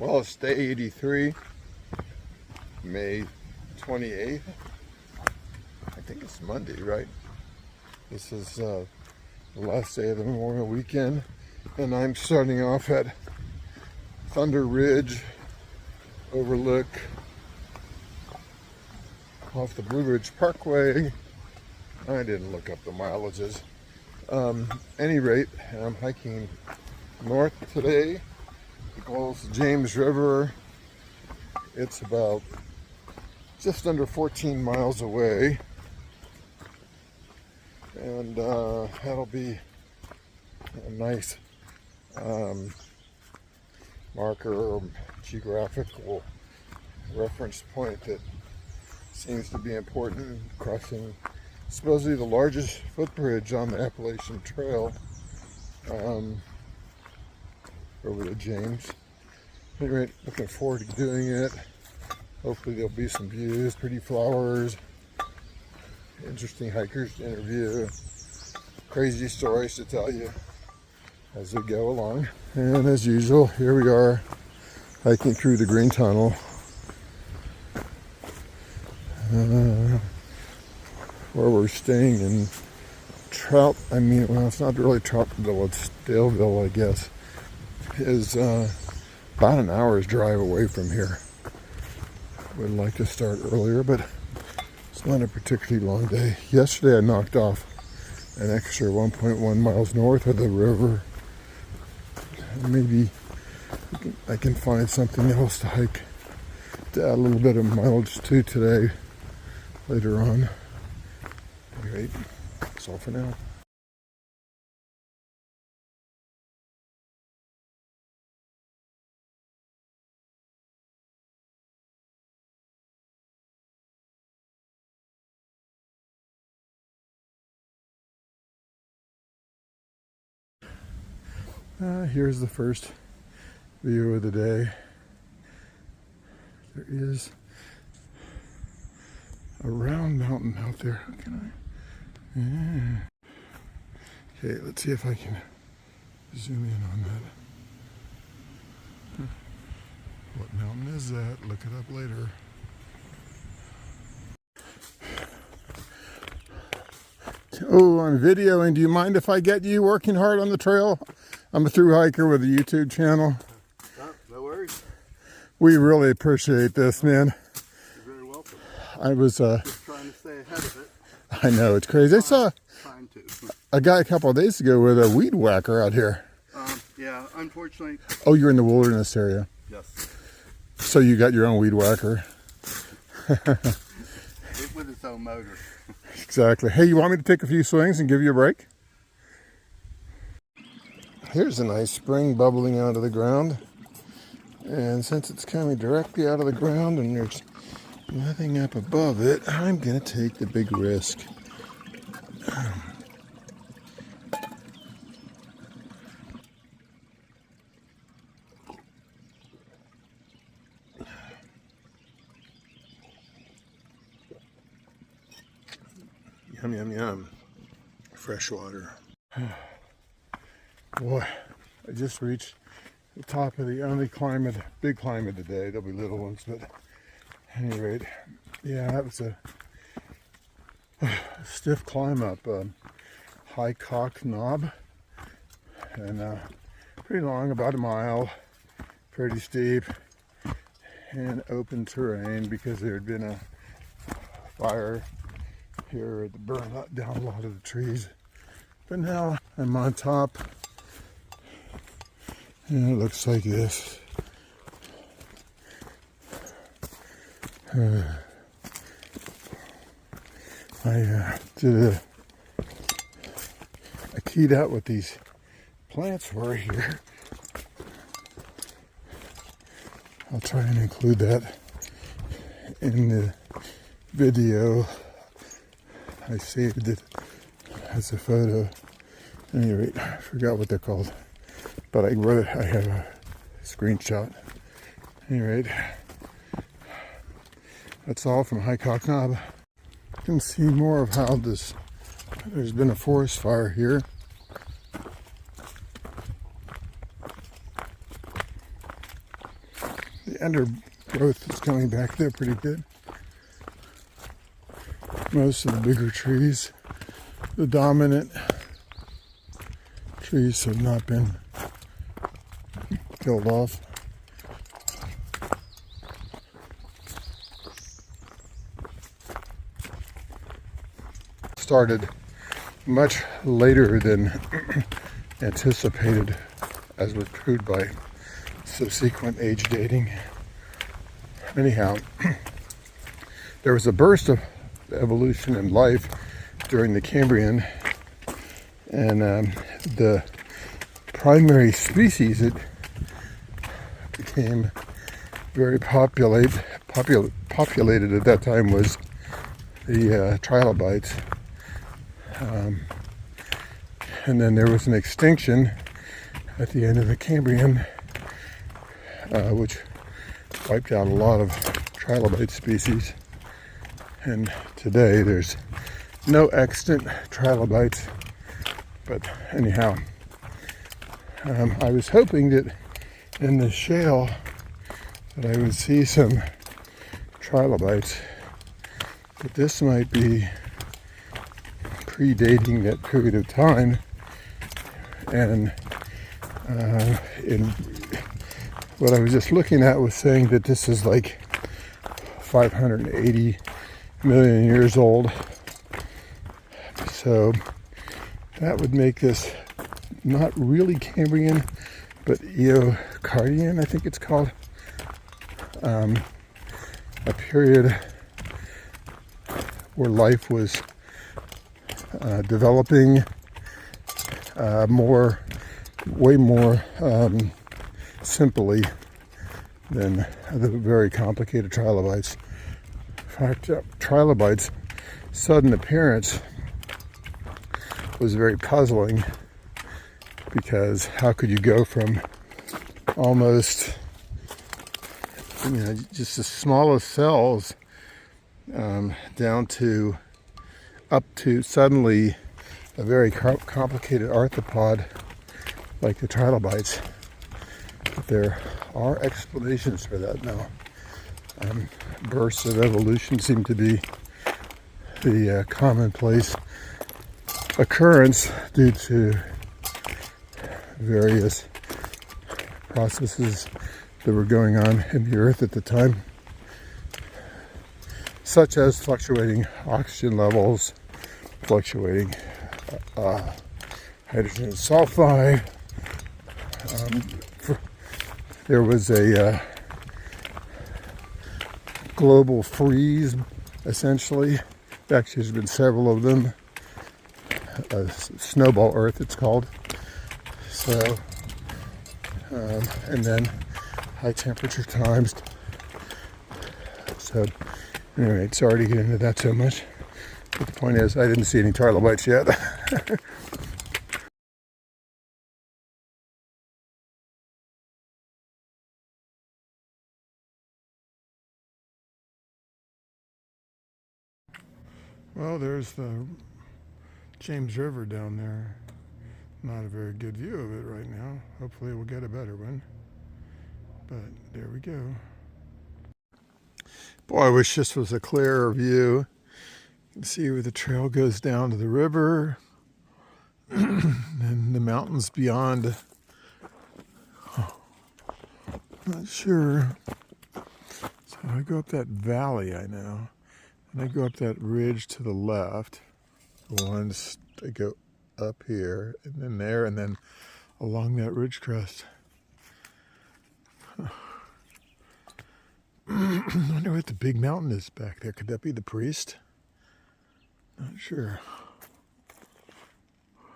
Well, it's day 83, May 28th. I think it's Monday, right? This is the last day of the Memorial Weekend, and I'm starting off at Thunder Ridge Overlook off the Blue Ridge Parkway. I didn't look up the mileages. Any rate, I'm hiking north today. It goes to James River. It's about just under 14 miles away, and that'll be a nice marker or geographical reference point that seems to be important, crossing supposedly the largest footbridge on the Appalachian Trail over to James. Anyway, looking forward to doing it. Hopefully there'll be some views, pretty flowers, interesting hikers to interview, crazy stories to tell you as we go along. And as usual, here we are hiking through the Green Tunnel. Where we're staying in well, it's not really Troutville, it's Daleville, I guess. Is about an hour's drive away from here. Would like to start earlier, but it's not a particularly long day. Yesterday I knocked off an extra 1.1 miles north of the river. Maybe I can find something else to hike to add a little bit of mileage to today later on. Anyway, that's all for now. Here's the first view of the day. There is a round mountain out there. Can I? Yeah. Okay, let's see if I can zoom in on that. What mountain is that? Look it up later. Oh, I'm videoing. Do you mind if I get you working hard on the trail? I'm a thru hiker with a YouTube channel. No worries. We really appreciate this, man. You're very welcome. I was just trying to stay ahead of it. I know, it's crazy. I saw a guy a couple of days ago with a weed whacker out here. Yeah, unfortunately. Oh, you're in the wilderness area. Yes. So you got your own weed whacker. With its own motor. Exactly. Hey, you want me to take a few swings and give you a break? Here's a nice spring bubbling out of the ground. And since it's coming directly out of the ground and there's nothing up above it, I'm going to take the big risk. Yum, yum, yum. Fresh water. Boy, I just reached the top of the only big climb of the day. There'll be little ones, but at any rate, yeah, that was a stiff climb up High Cock Knob, and pretty long, about a mile, pretty steep, and open terrain because there had been a fire here that burned down a lot of the trees. But now I'm on top, and it looks like this. I keyed out what these plants were here. I'll try and include that in the video. I saved it as a photo. At any rate, I forgot what they're called, but I have a screenshot. At any rate, that's all from High Cock Knob. You can see more of how there's been a forest fire here. undergrowth is coming back there pretty good. Most of the bigger trees, the dominant trees, have not been killed off. Started much later than anticipated, as was proved by subsequent age dating. Anyhow, there was a burst of evolution in life during the Cambrian, and the primary species that became very populated at that time was the trilobites. And then there was an extinction at the end of the Cambrian, which wiped out a lot of trilobite species. And today there's no extant trilobites. But anyhow, I was hoping that in the shale that I would see some trilobites, but this might be predating that period of time. And in what I was just looking at was saying that this is like 580 million years old. So that would make this not really Cambrian, but Eocardian, I think it's called. A period where life was developing way more simply than the very complicated trilobites. In fact, trilobites' sudden appearance was very puzzling, because how could you go from almost just the smallest cells down to up to suddenly a very complicated arthropod like the trilobites. But there are explanations for that now. Bursts of evolution seem to be the commonplace occurrence due to various processes that were going on in the earth at the time, such as fluctuating oxygen levels, fluctuating hydrogen sulfide. There was a global freeze, essentially. Actually, there's been several of them. Snowball Earth, it's called. So, and then high temperature times. So, anyway, sorry to get into that so much. But the point is, I didn't see any trilobites yet. Well, there's the James River down there. Not a very good view of it right now. Hopefully we'll get a better one. But there we go. Boy, I wish this was a clearer view. You can see where the trail goes down to the river. And the mountains beyond. Oh, not sure. So I go up that valley, I know. And I go up that ridge to the left. The ones that go up here, and then there, and then along that ridge crest. I wonder what the big mountain is back there. Could that be the Priest? Not sure.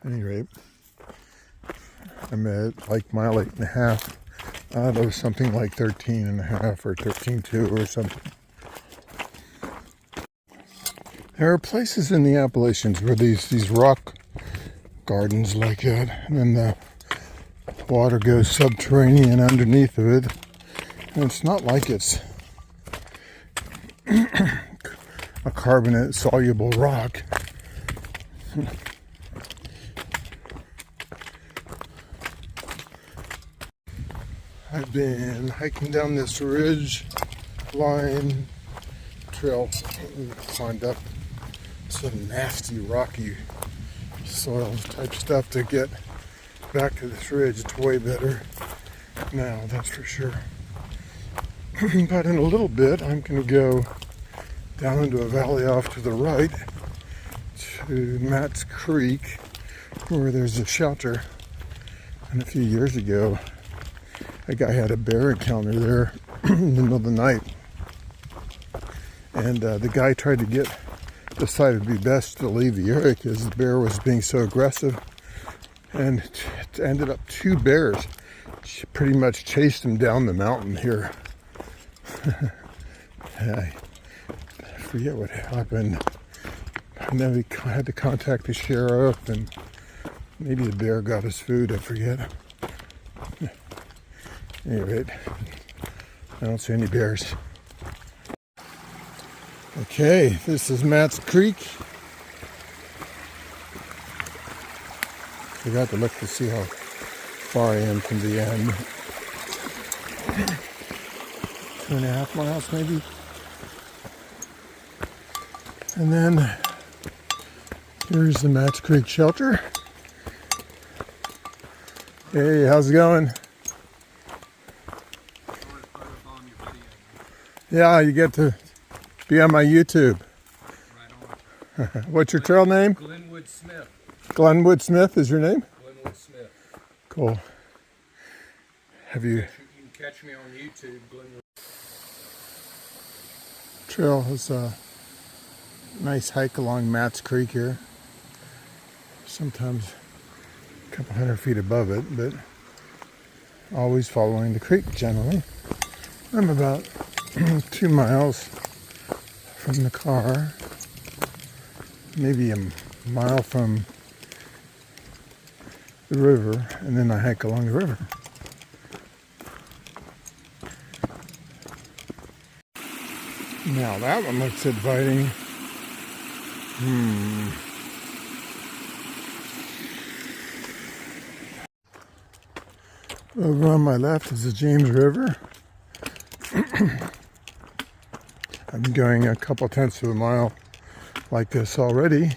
At any rate, I'm at like mile 8.5. There was something like 13.5 or 13.2 or something. There are places in the Appalachians where these rock gardens like that, and then the water goes subterranean underneath of it, and it's not like it's a carbonate soluble rock. been hiking down this ridge line trail. We climbed up some nasty rocky soil type stuff to get back to this ridge. It's way better now, that's for sure. But in a little bit I'm going to go down into a valley off to the right to Matt's Creek, where there's a shelter. And a few years ago a guy had a bear encounter there in the middle of the night, and the guy decided it'd be best to leave the area because the bear was being so aggressive, and it ended up 2 bears pretty much chased him down the mountain here. I forget what happened. And then we had to contact the sheriff, and maybe the bear got his food, I forget. Anyway, I don't see any bears. Okay, this is Matt's Creek. Forgot to look to see how far I am from the end. 2.5 miles maybe. And then here's the Matt's Creek shelter. Hey, how's it going? Yeah, you get to be on my YouTube. Right on. What's your trail name? Glenwood Smith. Glenwood Smith is your name? Glenwood Smith. Cool. Have you... You can catch me on YouTube, Glenwood. Trail has a nice hike along Matt's Creek here. Sometimes a couple hundred feet above it, but always following the creek generally. I'm about 2 miles from the car, maybe a mile from the river, and then I hike along the river. Now that one looks inviting. Over on my left is the James River. I'm going a couple tenths of a mile like this already,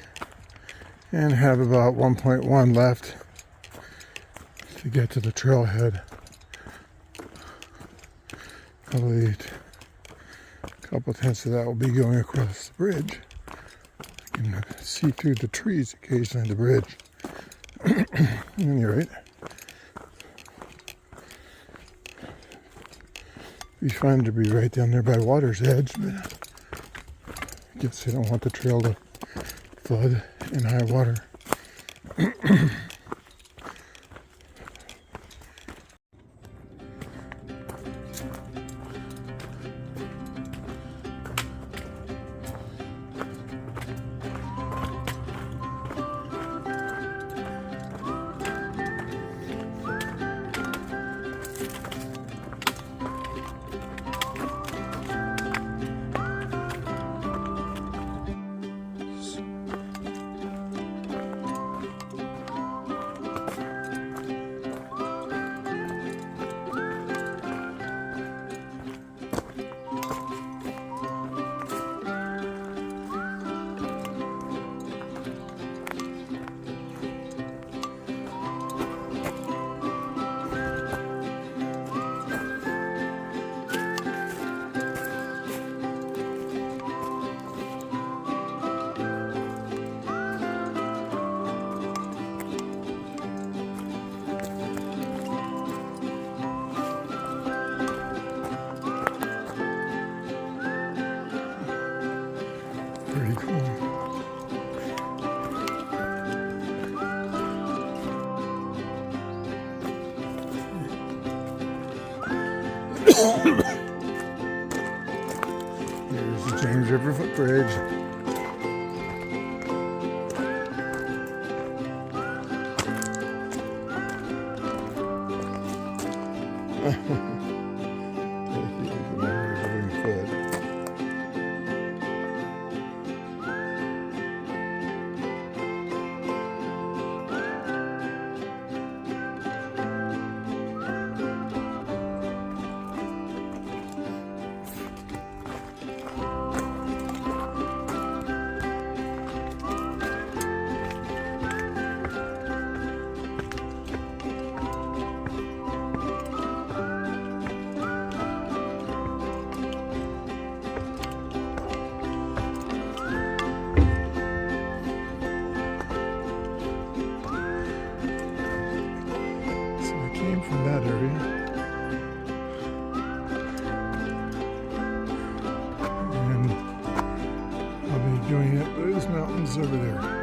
and have about 1.1 left to get to the trailhead. Probably a couple tenths of that will be going across the bridge. I can see through the trees occasionally the bridge. At any rate, we find to be right down there by water's edge, but I guess they don't want the trail to flood in high water. Pretty cool. Here's the James River footbridge. doing it. Those mountains over there.